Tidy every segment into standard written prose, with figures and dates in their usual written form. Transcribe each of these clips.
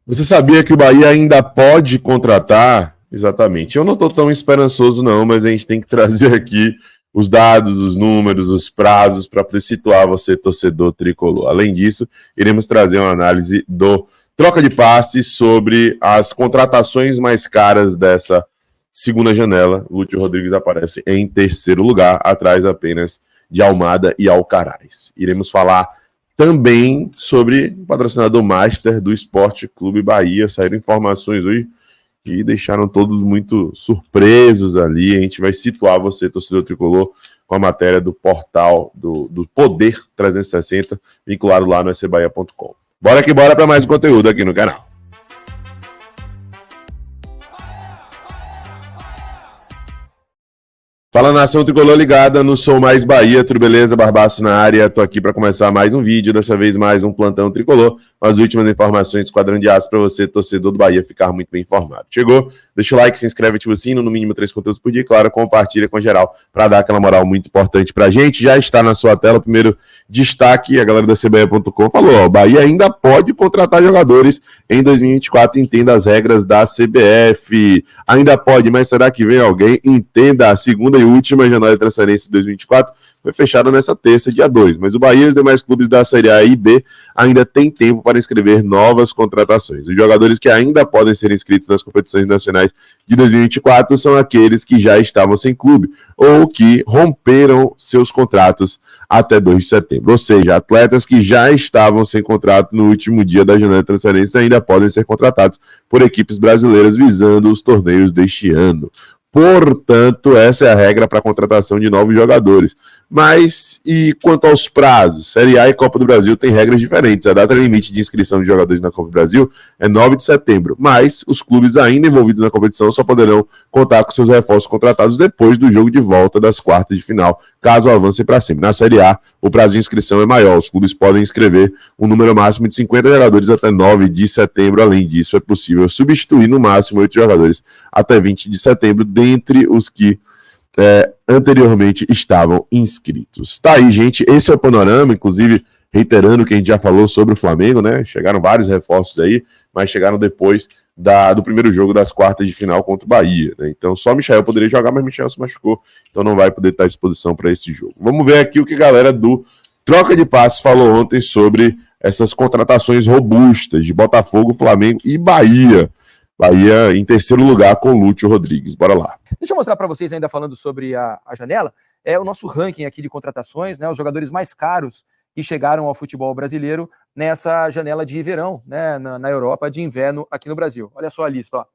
Você sabia que o Bahia ainda pode contratar? Exatamente. Eu não estou tão esperançoso, não, mas a gente tem que trazer aqui os dados, os números, os prazos para poder situar você, torcedor tricolor. Além disso, iremos trazer uma análise do troca de passes sobre as contratações mais caras dessa segunda janela. Lúcio Rodrigues aparece em terceiro lugar, atrás apenas de Almada e Alcaraz. Iremos falar também sobre o patrocinador master do Esporte Clube Bahia. Saíram informações hoje que deixaram todos muito surpresos ali. A gente vai situar você, torcedor tricolor, com a matéria do portal do Poder 360, vinculado lá no scbahia.com. Bora que bora para mais conteúdo aqui no canal. Fala, nação tricolor ligada no Sou Mais Bahia, tudo beleza? Barbaço na área, tô aqui para começar mais um vídeo, dessa vez mais um plantão tricolor, as últimas informações do Esquadrão de Aço para você, torcedor do Bahia, ficar muito bem informado. Chegou? Deixa o like, se inscreve, ativa o sino, no mínimo 3 conteúdos por dia, e claro, compartilha com geral para dar aquela moral muito importante pra gente. Já está na sua tela o primeiro destaque, a galera da CBA.com falou, ó, o Bahia ainda pode contratar jogadores em 2024, entenda as regras da CBF, ainda pode, mas será que vem alguém? Entenda, a segunda e última janela de transferência de 2024 foi fechada nessa terça, dia 2, mas o Bahia e os demais clubes da Série A e B ainda têm tempo para inscrever novas contratações. Os jogadores que ainda podem ser inscritos nas competições nacionais de 2024 são aqueles que já estavam sem clube ou que romperam seus contratos até 2 de setembro. Ou seja, atletas que já estavam sem contrato no último dia da janela de transferência ainda podem ser contratados por equipes brasileiras visando os torneios deste ano. Portanto, essa é a regra para a contratação de novos jogadores. Mas, e quanto aos prazos? Série A e Copa do Brasil têm regras diferentes. A data limite de inscrição de jogadores na Copa do Brasil é 9 de setembro, mas os clubes ainda envolvidos na competição só poderão contar com seus reforços contratados depois do jogo de volta das quartas de final, caso avancem para cima. Na Série A, o prazo de inscrição é maior. Os clubes podem inscrever um número máximo de 50 jogadores até 9 de setembro. Além disso, é possível substituir no máximo 8 jogadores até 20 de setembro, dentre os que anteriormente estavam inscritos. Tá aí, gente, esse é o panorama, inclusive reiterando o que a gente já falou sobre o Flamengo, né? Chegaram vários reforços aí, mas chegaram depois do primeiro jogo das quartas de final contra o Bahia, né? Então só Michael poderia jogar, mas Michael se machucou, então não vai poder estar à disposição para esse jogo. Vamos ver aqui o que a galera do Troca de Passes falou ontem sobre essas contratações robustas de Botafogo, Flamengo e Bahia. Bahia em terceiro lugar com Lúcio Rodrigues. Bora lá. Deixa eu mostrar para vocês, ainda falando sobre a janela, o nosso ranking aqui de contratações, né, os jogadores mais caros que chegaram ao futebol brasileiro nessa janela de verão, né, na Europa, de inverno aqui no Brasil. Olha só a lista, ó.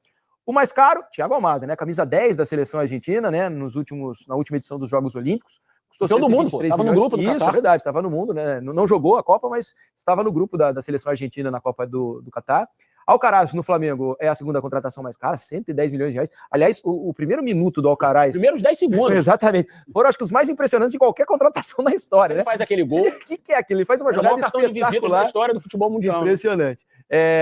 O mais caro, Thiago Almada, né, camisa 10 da seleção argentina, né, na última edição dos Jogos Olímpicos. Custou todo mundo, pô. Estava no grupo do Qatar. Isso, é verdade, estava no mundo, né, não jogou a Copa, mas estava no grupo da seleção argentina na Copa do Qatar. Alcaraz no Flamengo é a segunda contratação mais cara, 110 milhões de reais. Aliás, o primeiro minuto do Alcaraz... Primeiros 10 segundos. Exatamente. Foram, acho que, os mais impressionantes de qualquer contratação na história. Ele faz aquele gol. O que é aquilo? Ele faz uma jogada cartão de visita da história do futebol mundial. Impressionante.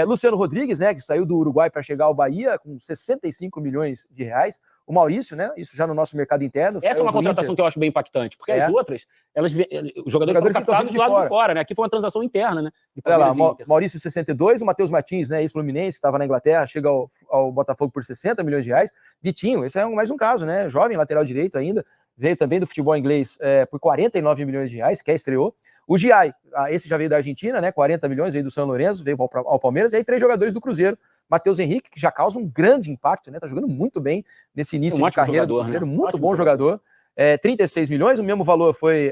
Luciano Rodrigues, né, que saiu do Uruguai para chegar ao Bahia com 65 milhões de reais. O Maurício, né, isso já no nosso mercado interno. Essa é uma contratação que eu acho bem impactante, porque as outras, os jogadores foram captados do lado de fora, né? Aqui foi uma transação interna, né? Olha lá, Maurício 62, o Matheus Martins, né, ex-Fluminense, estava na Inglaterra, chega ao Botafogo por 60 milhões de reais. Vitinho, esse é mais um caso, né? Jovem, lateral direito ainda, veio também do futebol inglês por 49 milhões de reais, que estreou. O Giai, esse já veio da Argentina, né? 40 milhões, veio do São Lourenço, veio ao Palmeiras. E aí 3 jogadores do Cruzeiro. Matheus Henrique, que já causa um grande impacto, né? Tá jogando muito bem nesse início de carreira do Cruzeiro. Né? Muito bom jogador. 36 milhões, o mesmo valor foi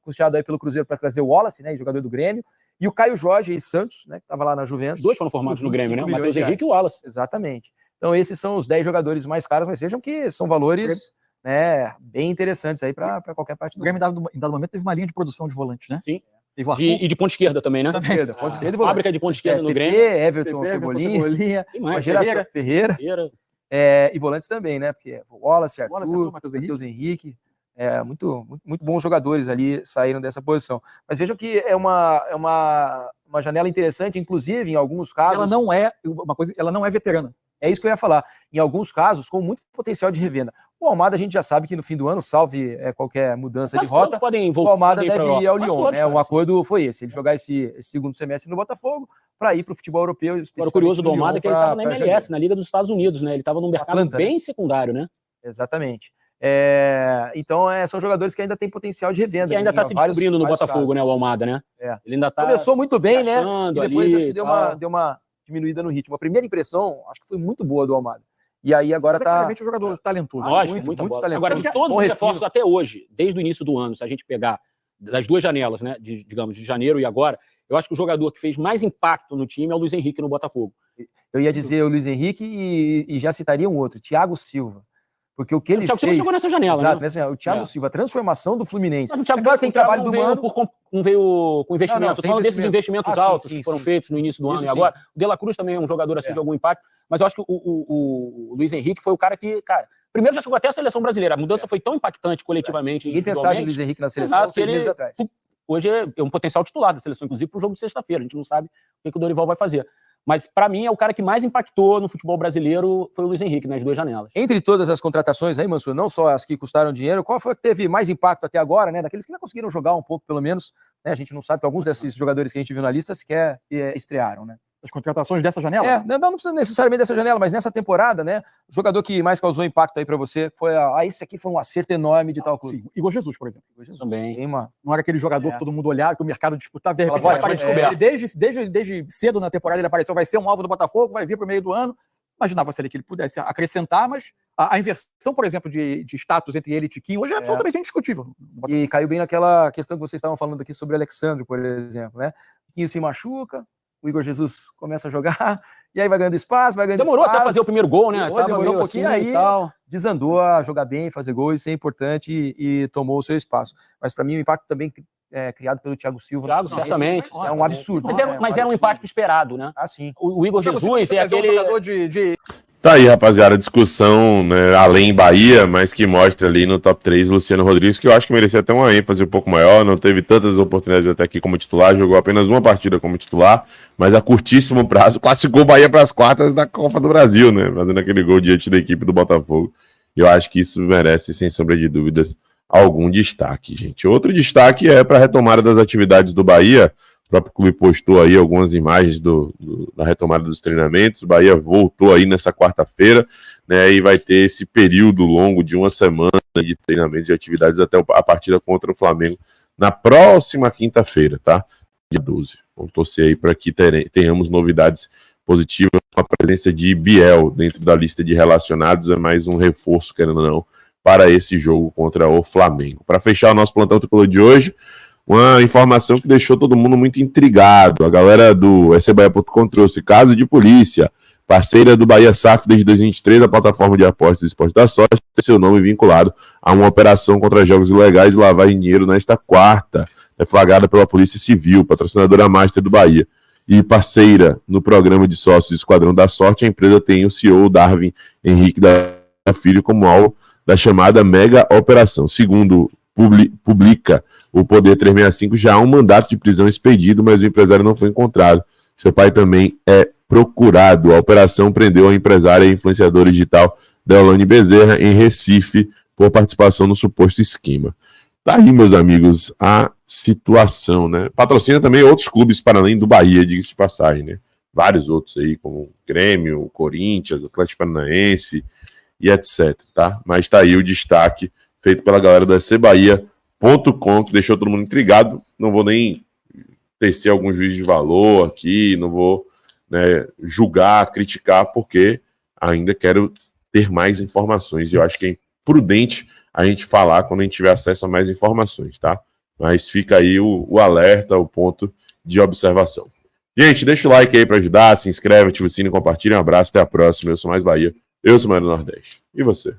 custeado aí pelo Cruzeiro para trazer o Wallace, né? Jogador do Grêmio. E o Caio Jorge e Santos, né? Que estava lá na Juventus. Os dois foram formados no Grêmio, né? O Matheus Henrique e o Wallace. Exatamente. Então esses são os 10 jogadores mais caros, mas vejam que são valores... bem interessantes aí para qualquer parte do Grêmio, em dado momento, teve uma linha de produção de volante, né? Sim. E de ponta esquerda também, né? Ponta esquerda e volante. Fábrica de ponta esquerda no Grêmio. Everton, Cebolinha, Ferreira. E volantes também, né? Porque o Wallace, Arthur, Matheus Henrique. Muito bons jogadores ali saíram dessa posição. Mas vejam que é uma janela interessante, inclusive em alguns casos... Ela não é veterana. É isso que eu ia falar. Em alguns casos, com muito potencial de revenda. O Almada, a gente já sabe que no fim do ano, salve qualquer mudança de rota, o Almada deve ir ao Lyon. O acordo foi esse. Ele jogar esse segundo semestre no Botafogo, para ir para o futebol europeu. Agora, o curioso do Almada é que ele estava na MLS, na Liga dos Estados Unidos, né? Ele estava num mercado Atlanta, bem secundário, né? Exatamente. Então, são jogadores que ainda têm potencial de revenda. Que ainda está se descobrindo no Botafogo, né? O Almada, né? Ele ainda começou muito bem, né? E depois acho que deu uma diminuída no ritmo. A primeira impressão, acho que foi muito boa do Almada. E aí agora tá... Realmente um jogador talentoso. Lógico, muito talentoso. Agora, de todos os reforços até hoje, desde o início do ano, se a gente pegar das duas janelas, né? Digamos, de janeiro e agora, eu acho que o jogador que fez mais impacto no time é o Luiz Henrique no Botafogo. Eu ia dizer o Luiz Henrique e já citaria um outro, Thiago Silva. Porque o que ele fez... O Thiago Silva jogou nessa janela, né? O Thiago Silva, a transformação do Fluminense. Mas o Thiago Silva tem trabalho do Mano. Não veio com investimento. Falando desses investimentos altos que foram feitos no início do ano e agora. O De La Cruz também é um jogador assim de algum impacto. Mas eu acho que o Luiz Henrique foi o cara que... Primeiro já chegou até a seleção brasileira. A mudança foi tão impactante coletivamente. Ninguém pensava em Luiz Henrique na seleção 6 meses atrás. Hoje é um potencial titular da seleção, inclusive para o jogo de sexta-feira. A gente não sabe o que o Dorival vai fazer. Mas, para mim, é o cara que mais impactou no futebol brasileiro foi o Luiz Henrique, nas duas janelas. Entre todas as contratações aí, Mansur, não só as que custaram dinheiro, qual foi a que teve mais impacto até agora, né? Daqueles que não conseguiram jogar um pouco, pelo menos, né? A gente não sabe que alguns desses jogadores que a gente viu na lista sequer estrearam, né? As contratações dessa janela? Não precisa necessariamente dessa janela, mas nessa temporada, né? O jogador que mais causou impacto aí pra você foi esse aqui foi um acerto enorme de tal clube. Sim, Igor Jesus, por exemplo. Igor Jesus também. Não era aquele jogador que todo mundo olhava, que o mercado disputava, de repente desde cedo na temporada ele apareceu, vai ser um alvo do Botafogo, vai vir pro meio do ano. Imaginava-se ali que ele pudesse acrescentar, mas a inversão, por exemplo, de status entre ele e Tiquinho, hoje é absolutamente indiscutível. E caiu bem naquela questão que vocês estavam falando aqui sobre o Alexandre, por exemplo, né? Tiquinho se machuca, o Igor Jesus começa a jogar, e aí vai ganhando espaço, Demorou até fazer o primeiro gol, né? Demorou um pouquinho, assim, aí desandou a jogar bem, fazer gol, isso é importante, e tomou o seu espaço. Mas para mim o impacto também criado pelo Thiago Silva. Thiago, certamente. É um absurdo. Mas era um impacto esperado, né? Sim. O Igor Jesus é aquele... jogador Tá aí, rapaziada, a discussão, né, além Bahia, mas que mostra ali no top 3 Luciano Rodrigues, que eu acho que merecia até uma ênfase um pouco maior, não teve tantas oportunidades até aqui como titular, jogou apenas uma partida como titular, mas a curtíssimo prazo classificou o Bahia para as quartas da Copa do Brasil, né, fazendo aquele gol diante da equipe do Botafogo. Eu acho que isso merece, sem sombra de dúvidas, algum destaque, gente. Outro destaque é para a retomada das atividades do Bahia. O próprio clube postou aí algumas imagens da retomada dos treinamentos. O Bahia voltou aí nessa quarta-feira, né, e vai ter esse período longo de uma semana de treinamento de atividades até a partida contra o Flamengo na próxima quinta-feira, tá? Dia 12. Vamos torcer aí para que tenhamos novidades positivas com a presença de Biel dentro da lista de relacionados. É mais um reforço, querendo ou não, para esse jogo contra o Flamengo. Para fechar o nosso plantão tricolor de hoje, uma informação que deixou todo mundo muito intrigado. A galera do SBahia.com trouxe caso de polícia, parceira do Bahia SAF desde 2023, a plataforma de apostas e esporte da sorte, tem seu nome vinculado a uma operação contra jogos ilegais e lavagem de dinheiro nesta quarta. É flagrada pela Polícia Civil, patrocinadora master do Bahia. E parceira no programa de sócios do Esquadrão da Sorte, a empresa tem o CEO Darwin Henrique da Filho como alvo da chamada mega operação. Segundo publica o Poder 365, já há um mandato de prisão expedido, mas o empresário não foi encontrado. Seu pai também é procurado. A operação prendeu a empresária e influenciadora digital Deolane Bezerra em Recife por participação no suposto esquema. Tá aí, meus amigos, a situação, né? Patrocina também outros clubes para além do Bahia, diga-se de passagem, né? Vários outros aí, como o Grêmio, o Corinthians, o Atlético Paranaense e etc, tá? Mas tá aí o destaque feito pela galera da SBahia.com, que deixou todo mundo intrigado. Não vou nem tecer algum juízo de valor aqui, não vou, né, julgar, criticar, porque ainda quero ter mais informações. E eu acho que é prudente a gente falar quando a gente tiver acesso a mais informações, tá? Mas fica aí o alerta, o ponto de observação. Gente, deixa o like aí para ajudar, se inscreve, ativa o sino, compartilha. Um abraço, até a próxima. Eu sou Mais Bahia, eu sou Mais do Nordeste. E você?